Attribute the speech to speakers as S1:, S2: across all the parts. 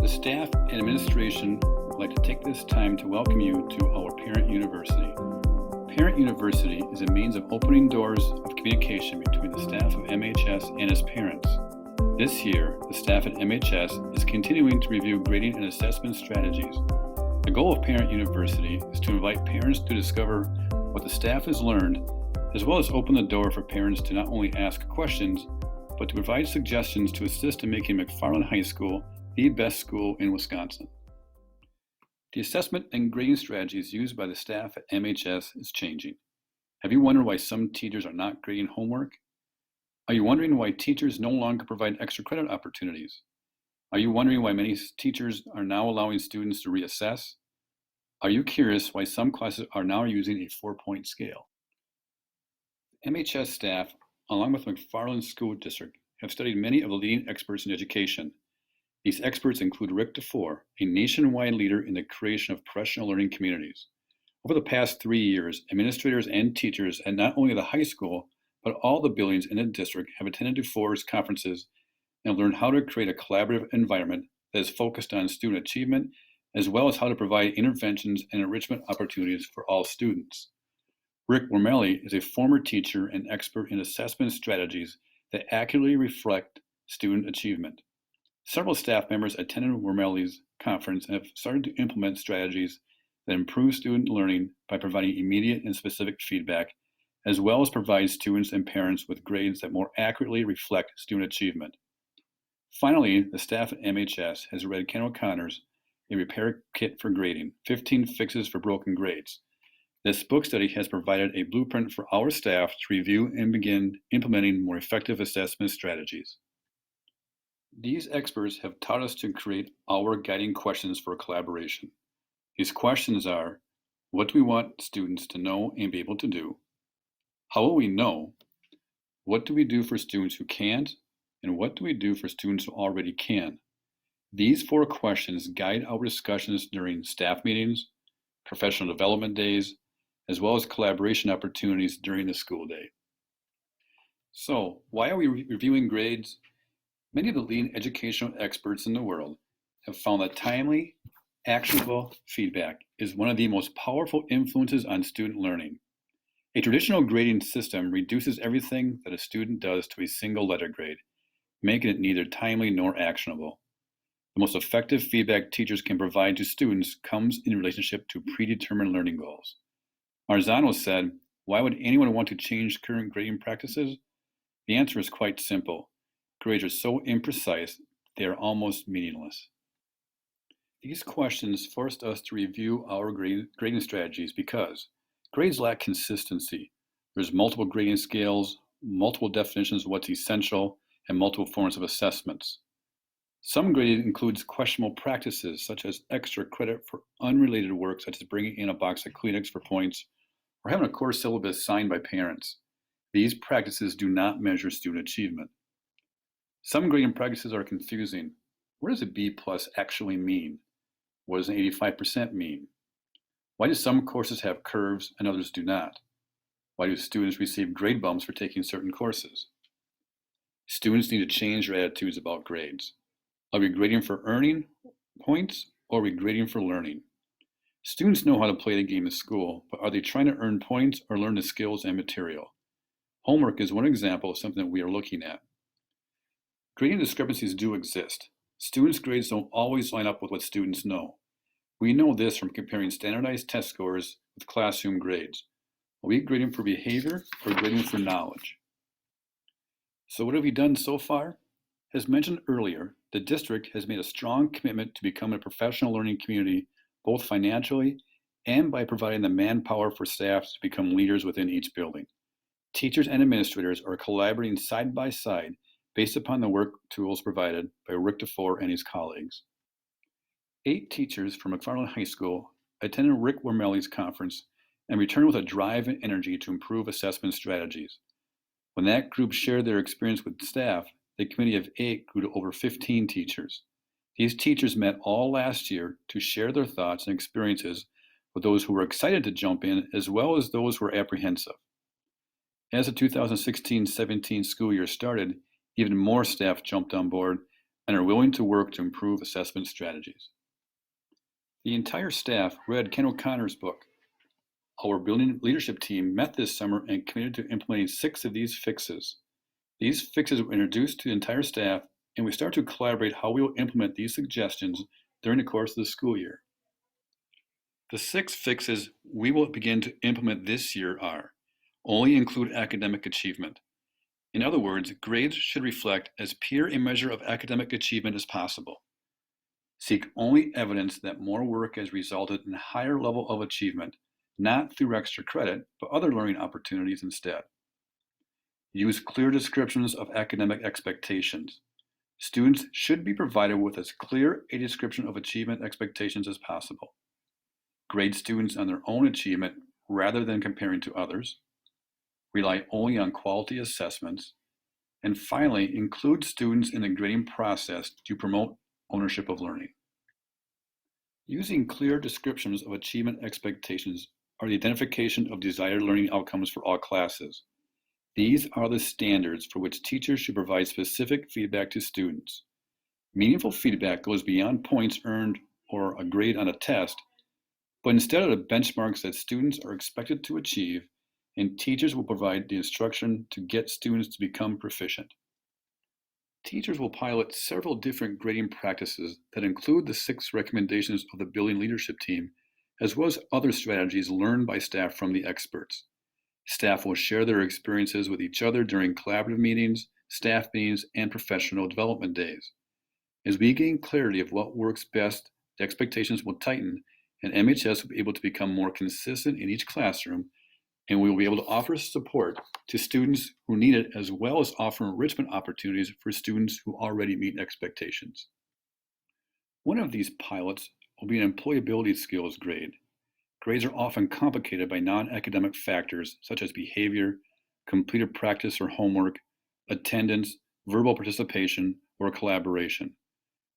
S1: The staff and administration would like to take this time to welcome you to our Parent University. Parent University is a means of opening doors of communication between the staff of MHS and its parents. This year, the staff at MHS is continuing to review grading and assessment strategies. The goal of Parent University is to invite parents to discover what the staff has learned, as well as open the door for parents to not only ask questions, but to provide suggestions to assist in making McFarland High School the best school in Wisconsin. The assessment and grading strategies used by the staff at MHS is changing. Have you wondered why some teachers are not grading homework? Are you wondering why teachers no longer provide extra credit opportunities? Are you wondering why many teachers are now allowing students to reassess? Are you curious why some classes are now using a 4-point scale? MHS staff, along with McFarland School District, have studied many of the leading experts in education. These experts include Rick DeFore, a nationwide leader in the creation of professional learning communities. Over the past 3 years, administrators and teachers at not only the high school, but all the buildings in the district have attended DeFore's conferences and learned how to create a collaborative environment that is focused on student achievement, as well as how to provide interventions and enrichment opportunities for all students. Rick Wormelli is a former teacher and expert in assessment strategies that accurately reflect student achievement. Several staff members attended Wormelli's conference and have started to implement strategies that improve student learning by providing immediate and specific feedback, as well as provide students and parents with grades that more accurately reflect student achievement. Finally, the staff at MHS has read Ken O'Connor's A Repair Kit for Grading, 15 Fixes for Broken Grades. This book study has provided a blueprint for our staff to review and begin implementing more effective assessment strategies. These experts have taught us to create our guiding questions for collaboration. These questions are, what do we want students to know and be able to do? How will we know? What do we do for students who can't? And what do we do for students who already can? These 4 questions guide our discussions during staff meetings, professional development days, as well as collaboration opportunities during the school day. So, why are we reviewing grades? Many of the leading educational experts in the world have found that timely, actionable feedback is one of the most powerful influences on student learning. A traditional grading system reduces everything that a student does to a single letter grade, making it neither timely nor actionable. The most effective feedback teachers can provide to students comes in relationship to predetermined learning goals. Marzano said, "Why would anyone want to change current grading practices?" The answer is quite simple. Grades are so imprecise, they are almost meaningless. These questions forced us to review our grading strategies because grades lack consistency. There's multiple grading scales, multiple definitions of what's essential, and multiple forms of assessments. Some grading includes questionable practices, such as extra credit for unrelated work, such as bringing in a box of Kleenex for points, or having a course syllabus signed by parents. These practices do not measure student achievement. Some grading practices are confusing. What does a B+ actually mean? What does an 85% mean? Why do some courses have curves and others do not? Why do students receive grade bumps for taking certain courses? Students need to change their attitudes about grades. Are we grading for earning points, or are we grading for learning? Students know how to play the game at school, but are they trying to earn points or learn the skills and material? Homework is one example of something that we are looking at. Grading discrepancies do exist. Students' grades don't always line up with what students know. We know this from comparing standardized test scores with classroom grades. Are we grading for behavior or grading for knowledge? So what have we done so far? As mentioned earlier, the district has made a strong commitment to become a professional learning community, both financially and by providing the manpower for staff to become leaders within each building. Teachers and administrators are collaborating side by side based upon the work tools provided by Rick DeFore and his colleagues. 8 teachers from McFarland High School attended Rick Wormelli's conference and returned with a drive and energy to improve assessment strategies. When that group shared their experience with staff, the committee of 8 grew to over 15 teachers. These teachers met all last year to share their thoughts and experiences with those who were excited to jump in, as well as those who were apprehensive. As the 2016-17 school year started, even more staff jumped on board and are willing to work to improve assessment strategies. The entire staff read Ken O'Connor's book. Our building leadership team met this summer and committed to implementing 6 of these fixes. These fixes were introduced to the entire staff, and we start to collaborate how we will implement these suggestions during the course of the school year. The 6 fixes we will begin to implement this year are: only include academic achievement. In other words, grades should reflect as pure a measure of academic achievement as possible. Seek only evidence that more work has resulted in a higher level of achievement, not through extra credit, but other learning opportunities instead. Use clear descriptions of academic expectations. Students should be provided with as clear a description of achievement expectations as possible. Grade students on their own achievement rather than comparing to others. Rely only on quality assessments. And finally, include students in the grading process to promote ownership of learning. Using clear descriptions of achievement expectations are the identification of desired learning outcomes for all classes. These are the standards for which teachers should provide specific feedback to students. Meaningful feedback goes beyond points earned or a grade on a test, but instead of the benchmarks that students are expected to achieve, and teachers will provide the instruction to get students to become proficient. Teachers will pilot several different grading practices that include the 6 recommendations of the building leadership team, as well as other strategies learned by staff from the experts. Staff will share their experiences with each other during collaborative meetings, staff meetings, and professional development days. As we gain clarity of what works best, the expectations will tighten, and MHS will be able to become more consistent in each classroom, and we will be able to offer support to students who need it, as well as offer enrichment opportunities for students who already meet expectations. One of these pilots will be an employability skills grade. Grades are often complicated by non-academic factors such as behavior, completed practice or homework, attendance, verbal participation, or collaboration.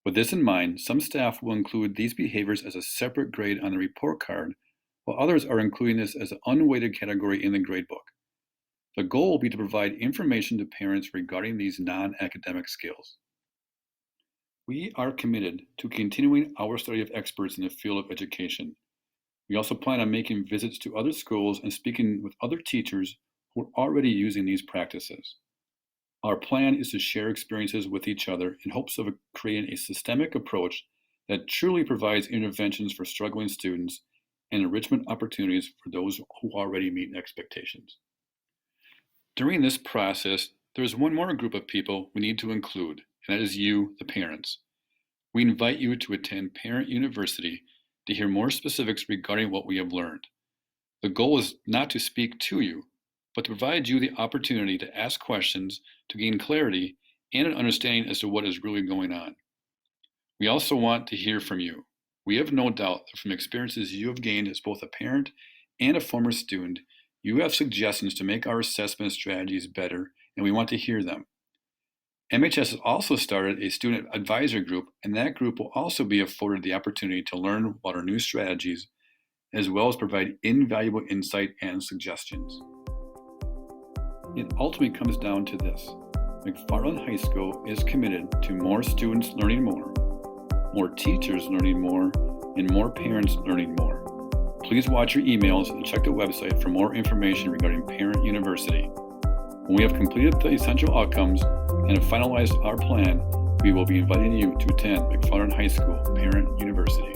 S1: With this in mind, some staff will include these behaviors as a separate grade on the report card, while others are including this as an unweighted category in the gradebook. The goal will be to provide information to parents regarding these non-academic skills. We are committed to continuing our study of experts in the field of education. We also plan on making visits to other schools and speaking with other teachers who are already using these practices. Our plan is to share experiences with each other in hopes of creating a systemic approach that truly provides interventions for struggling students and enrichment opportunities for those who already meet expectations. During this process, there is one more group of people we need to include, and that is you, the parents. We invite you to attend Parent University to hear more specifics regarding what we have learned. The goal is not to speak to you, but to provide you the opportunity to ask questions to gain clarity and an understanding as to what is really going on. We also want to hear from you. We have no doubt that from experiences you have gained as both a parent and a former student, you have suggestions to make our assessment strategies better, and we want to hear them. MHS has also started a student advisor group, and that group will also be afforded the opportunity to learn about our new strategies, as well as provide invaluable insight and suggestions. It ultimately comes down to this: McFarland High School is committed to more students learning more teachers learning more, and more parents learning more. Please watch your emails and check the website for more information regarding Parent University. When we have completed the essential outcomes and have finalized our plan, we will be inviting you to attend McFarland High School Parent University.